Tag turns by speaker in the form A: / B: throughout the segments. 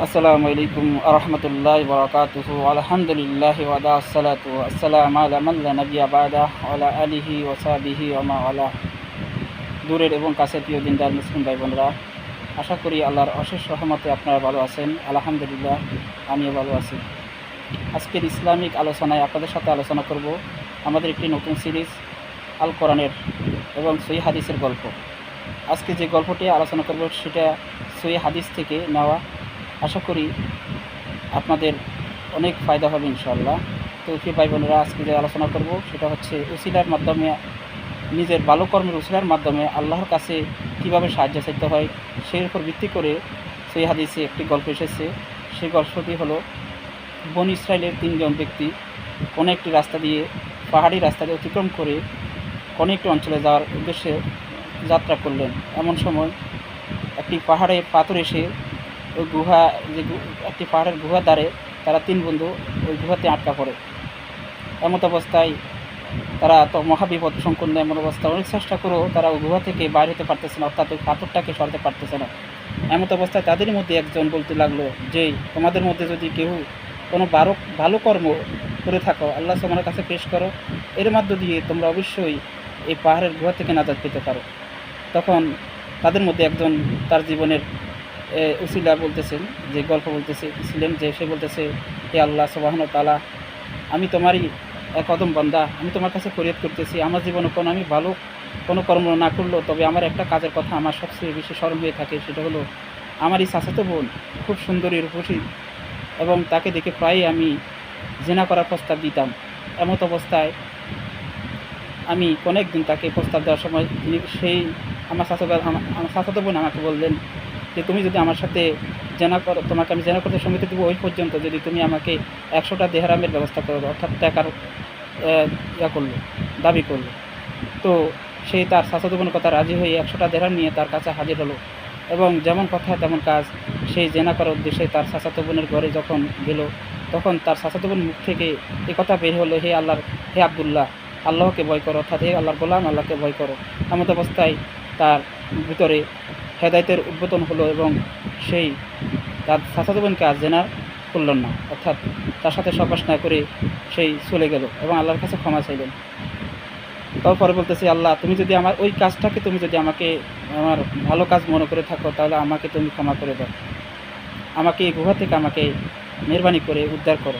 A: আসসালামু আলাইকুম আরহামতুল্লাহি বারাকাতুহু আলহামদুলিল্লাহি ওয়া আসসালাতু ওয়াসসালামু আলা মান লা নাবিয়্যা বা'দা ওয়া আলা আলিহি ওয়া সাহবিহি ওয়া মা ওয়ালা। দূরের এবং কাছের প্রিয় দিনদার মুসলিম ভাই বোনেরা, আশা করি আল্লাহর অশেষ রহমতে আপনারা ভালো আছেন। আলহামদুলিল্লাহ, আমিও ভালো আছি। আজকের ইসলামিক আলোচনায় আপনাদের সাথে আলোচনা করব আমাদের একটি নতুন সিরিজ আল কোরআনের এবং সহিহ হাদিসের গল্প। আজকে যে গল্পটি আলোচনা করব সেটা সহিহ হাদিস থেকে নেওয়া। আশা করি আপনাদের অনেক ফায়দা হবে ইনশাআল্লাহ। তো প্রিয় ভাই বোনেরা, আজকে যে আলোচনা করব সেটা হচ্ছে উসিলার মাধ্যমে, নিজের ভালো কর্মের উসিলার মাধ্যমে আল্লাহর কাছে কীভাবে সাহায্য চাইতে হয় সেই উপর ভিত্তি করে সেই হাদিসে একটি গল্প এসেছে। সেই গল্পটি হলো, বনী ইসরায়েলের 3 জন ব্যক্তি কোনো একটি রাস্তা দিয়ে, পাহাড়ি রাস্তা দিয়ে অতিক্রম করে কোনো একটি অঞ্চলে যাওয়ার উদ্দেশ্যে যাত্রা করলেন। এমন সময় একটি পাহাড়ে পাথর এসে ওই একটি পাহাড়ের গুহার দ্বারে তারা 3 বন্ধু ওই গুহাতে আটকা পড়ে। এমত অবস্থায় তারা তো মহাবিপদ সংকীর্ণ এমন অবস্থা, অনেক চেষ্টা করেও তারা ওই গুহা থেকে বাইর হতে পারতেছে না, অর্থাৎ ওই পাথরটাকে সরাতে পারতেছে না। এমত অবস্থায় তাদের মধ্যে একজন বলতে লাগলো যে, তোমাদের মধ্যে যদি কেউ কোনো ভালো কর্ম করে থাকো, আল্লাহ সুবহানাহু কাছে পেশ করো, এর মধ্য দিয়ে তোমরা অবশ্যই এই পাহাড়ের গুহা থেকে নাজাত পেতে পারো। তখন তাদের মধ্যে একজন তার জীবনের উসিলা বলতেছেন, যে গল্প বলতেছিলেন, যে সে বলতেছে, হে আল্লাহ সুবহানাহু তাআলা, আমি তোমারই এক কদম বান্দা, আমি তোমার কাছে ফরিয়াদ করতেছি, আমার জীবনে আমি ভালো কোনো কর্ম না করলেও তবে আমার একটা কাজের কথা আমার সবচেয়ে বেশি স্মরণ হয়ে থাকে। সেটা হলো, আমার এই চাচাতো বোন খুব সুন্দরী, রূপসী, এবং তাকে দেখে প্রায়ই আমি জেনা করার প্রস্তাব দিতাম। এমত অবস্থায় আমি অনেক দিন তাকে প্রস্তাব দেওয়ার সময় সেই আমার চাচাতো বোন আমাকে বললেন যে, তুমি যদি আমার সাথে জেনা করো, তোমাকে আমি জেনা করতে সম্মতি দেবো ওই পর্যন্ত যদি তুমি আমাকে 100টা দেহরামের ব্যবস্থা করো, অর্থাৎ টাকার করলো, দাবি করলো। তো সেই তার চাচাতো বোনের কথা রাজি হয়ে 100টা দেহরাম নিয়ে তার কাছে হাজির হলো, এবং যেমন কথা তেমন কাজ, সেই জেনা করার উদ্দেশ্যে তার চাচাতো বোনের ঘরে যখন গেল, তখন তার চাচাতো বোন মুখ থেকে এ কথা বের হলো, হে আব্দুল্লাহ, আল্লাহকে ভয় করো, অর্থাৎ হে আল্লাহর গোলাম, আল্লাহকে ভয় করো। এমত অবস্থায় তার ভিতরে হেদায়েতের উদ্বোধন হলো, এবং সেই তার চাচাতো বোনকে আর জেনা করলেন না, অর্থাৎ তার সাথে সহবাস না করে সেই চলে গেল এবং আল্লাহর কাছে ক্ষমা চাইলেন। তারপরে বলতেছি, আল্লাহ, তুমি যদি আমার ওই কাজটাকে তুমি যদি আমাকে আমার ভালো কাজ মনে করে থাকো, তাহলে আমাকে তুমি ক্ষমা করে দাও, আমাকে এই গুহা থেকে আমাকে মেহরবানি করে উদ্ধার করো।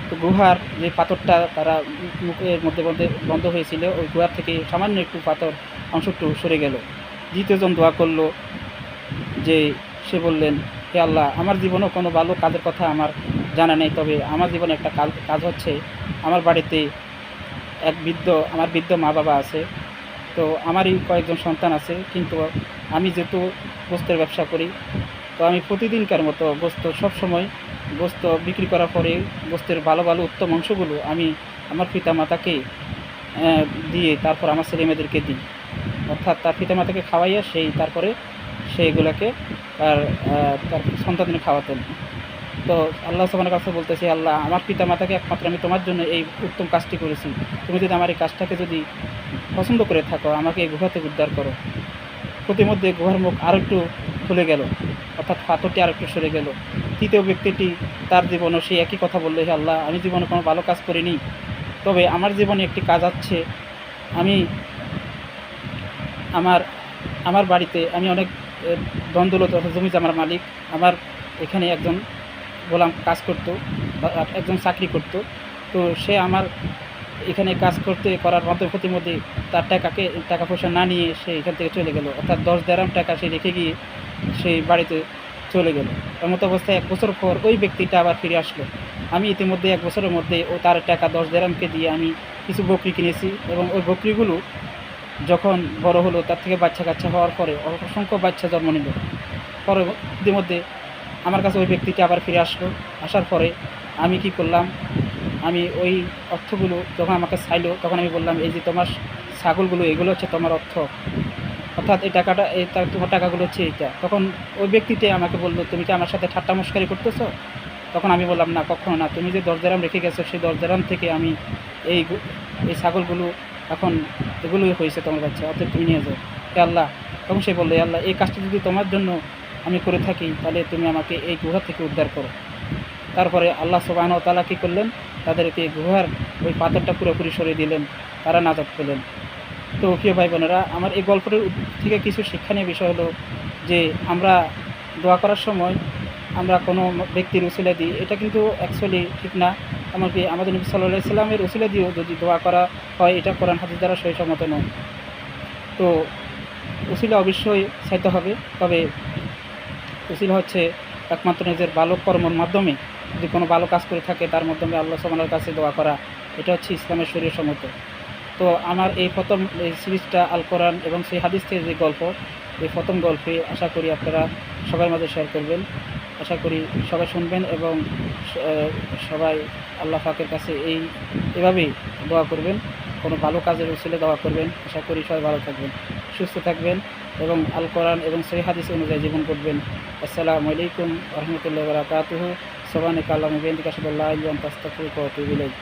A: তো গুহার যে পাথরটা তারা মুখের মধ্যে বন্ধ হয়েছিল, ওই গুহার থেকে সামান্য একটু পাথর অংশটু সরে গেল। দ্বিতীয়জন দোয়া করলো, যে সে বললেন, হে আল্লাহ, আমার জীবনেও কোনো ভালো কাজের কথা আমার জানা নেই, তবে আমার জীবনে একটা কাজ হচ্ছে, আমার বাড়িতে আমার বৃদ্ধ মা বাবা আছে, তো আমারই কয়েকজন সন্তান আছে, কিন্তু আমি যেহেতু গোস্তের ব্যবসা করি, তো আমি প্রতিদিনকার মতো সবসময় গোস্ত বিক্রি করার পরে গোস্তের ভালো ভালো উত্তম অংশগুলো আমি আমার পিতামাতাকে দিয়ে তারপর আমার ছেলেমেয়েদেরকে দিই, অর্থাৎ তার পিতামাতাকে খাওয়াইয়া তারপরে সেইগুলোকে তার সন্তানদের খাওয়াতেন। তো আল্লাহ সুবহানাহু কাছে বলতেছি, আল্লাহ, আমার পিতামাতাকে একমাত্র আমি তোমার জন্য এই উত্তম কাজটি করেছি, তুমি যদি আমার এই কাজটাকে যদি পছন্দ করে থাকো, আমাকে এই গুহা থেকে উদ্ধার করো। প্রতিমধ্যে গুহার মুখ আরও একটু খুলে গেল, অর্থাৎ পাথরটি আর একটু সরে গেল। তৃতীয় ব্যক্তিটি তার জীবনও সেই একই কথা বললো, হে আল্লাহ, আমি জীবনে কোনো ভালো কাজ করিনি, তবে আমার জীবনে একটি কাজ আছে, আমি আমার বাড়িতে আমি অনেক দ্বন্দ্বলত জমি জমার মালিক, আমার এখানে একজন গোলাম কাজ করতো, একজন চাকরি করতো, তো সে আমার এখানে কাজ করার প্রতিমধ্যে তার টাকা পয়সা না নিয়ে সে এখান থেকে চলে গেল, অর্থাৎ 10 দিরহাম টাকা সে রেখে গিয়ে সেই বাড়িতে চলে গেল। এমত অবস্থায় 1 বছর পর ওই ব্যক্তিটা আবার ফিরে আসলো। আমি ইতিমধ্যে 1 বছরের মধ্যে তার টাকা 10 দিরহামকে দিয়ে আমি কিছু বকরি কিনেছি, এবং ওই বকরিগুলো যখন বড় হলো, তার থেকে বাচ্চা কাচ্চা হওয়ার পরে অসংখ্য বাচ্চা জন্ম নিল। ইতিমধ্যে আমার কাছে ওই ব্যক্তিটা আবার ফিরে আসলো। আসার পরে আমি কি করলাম, আমি ওই অর্থগুলো যখন আমাকে চাইলো, তখন আমি বললাম, এই যে তোমার ছাগলগুলো, এগুলো হচ্ছে তোমার অর্থ, অর্থাৎ তোমার টাকাগুলো হচ্ছে এইটা। তখন ওই ব্যক্তিটা আমাকে বললো, তুমি কি আমার সাথে ঠাট্টা মশকারি করতেছো? তখন আমি বললাম, না, কখনো না, তুমি যে 10 দিরহাম রেখে গেছো, সেই 10 দিরহাম থেকে আমি এই ছাগলগুলো এখন এগুলোই হয়েছে তোমার বাচ্চা, অর্থাৎ তুমি নিয়ে যাও, হে আল্লাহ। তখন সে বললো, আল্লাহ, এই কাজটা যদি তোমার জন্য আমি করে থাকি, তাহলে তুমি আমাকে এই গুহা থেকে উদ্ধার করো। তারপরে আল্লাহ সুবহানাহু ওয়া তাআলা কী করলেন, তাদেরকে গুহার ওই পাথরটা পুরোপুরি সরিয়ে দিলেন, তারা নাজাত পেলেন। তো প্রিয় ভাই বোনেরা, আমার এই গল্পটির থেকে কিছু শিক্ষণীয় বিষয় হলো যে আমরা দোয়া করার সময় আমরা কোনো ব্যক্তির উসিলা দিই, এটা কিন্তু অ্যাকচুয়ালি ঠিক না। এমনকি আমাদের নবী সাল্লাল্লাহু আলাইহি সাল্লামের উসিলা দিয়েও যদি দোয়া করা হয়, এটা কোরআন হাদিস দ্বারা সহিসম্মত নয়। তো উসিলা অবশ্যই চাইতে হবে, তবে উসিলা হচ্ছে একমাত্র নিজের ভালো কর্মের মাধ্যমে, যদি কোনো ভালো কাজ করে থাকে তার মাধ্যমে আল্লাহ সুবহানাহু ওয়া তাআলার কাছে দোয়া করা, এটা হচ্ছে ইসলামের শরীয়সম্মত। তো আমার এই প্রথম এই সিরিজটা আল কোরআন এবং সেই হাদিস থেকে যে গল্প, এই প্রথম গল্পে আশা করি আপনারা সবার মাঝে শেয়ার করবেন, আশা করি সবাই শুনবেন এবং সবাই আল্লাহ পাকের কাছে এভাবেই দোয়া করবেন, কোনো ভালো কাজের উসিলে দোয়া করবেন। আশা করি সবাই ভালো থাকবেন, সুস্থ থাকবেন এবং আল কোরআন এবং সহিহ হাদিস অনুযায়ী জীবন করবেন। আসসালামু আলাইকুম ওয়া রাহমাতুল্লাহি ওয়া বারাকাতুহু। সুবহানাকা আল্লাহুম্মা ওয়া বিহামদিকা আশহাদু আল্লা ইলাহা ইল্লা আনতা আস্তাগফিরুকা ওয়া আতুবু ইলাইক।